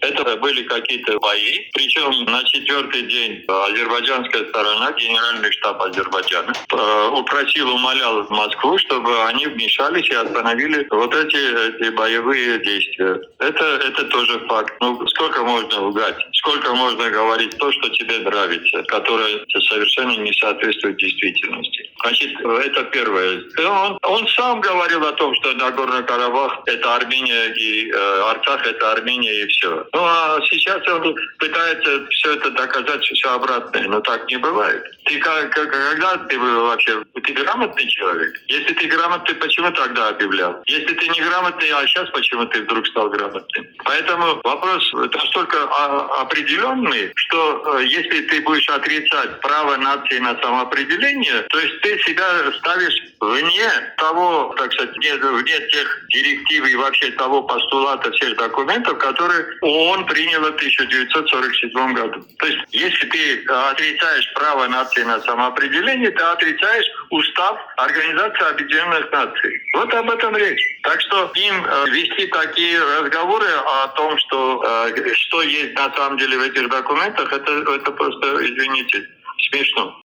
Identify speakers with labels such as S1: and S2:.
S1: Это были какие-то бои. Причем на 4-й день азербайджанская сторона, генеральный штаб Азербайджана, упросил, умолял Москву, чтобы они вмешались и остановили вот эти боевые действия. Это тоже факт. Ну, сколько можно лгать? Сколько можно говорить то, что тебе нравится, которое совершенно не соответствует действительности? Значит, это первое. Он сам говорил о том, что Нагорный Карабах — это Армения, и Арцах — это Армения, и все. Ну, а сейчас он пытается все это доказать, все обратное. Но так не бывает. Ты когда ты вообще... Ты грамотный человек? Если ты грамотный, почему тогда объявлял? Если ты не грамотный, а сейчас почему ты вдруг стал грамотным? Поэтому вопрос настолько определенный, что если ты будешь отрицать право нации на самоопределение, то есть ты себя ставишь вне того, так сказать, вне тех директив и вообще того постулата всех документов, которые ООН приняла в 1947 году. То есть если ты отрицаешь право нации на самоопределение, ты отрицаешь устав Организации Объединенных Наций. Вот об этом речь. Так что им вести такие разговоры о том, что есть на самом деле в этих документах, это просто, извините, смешно.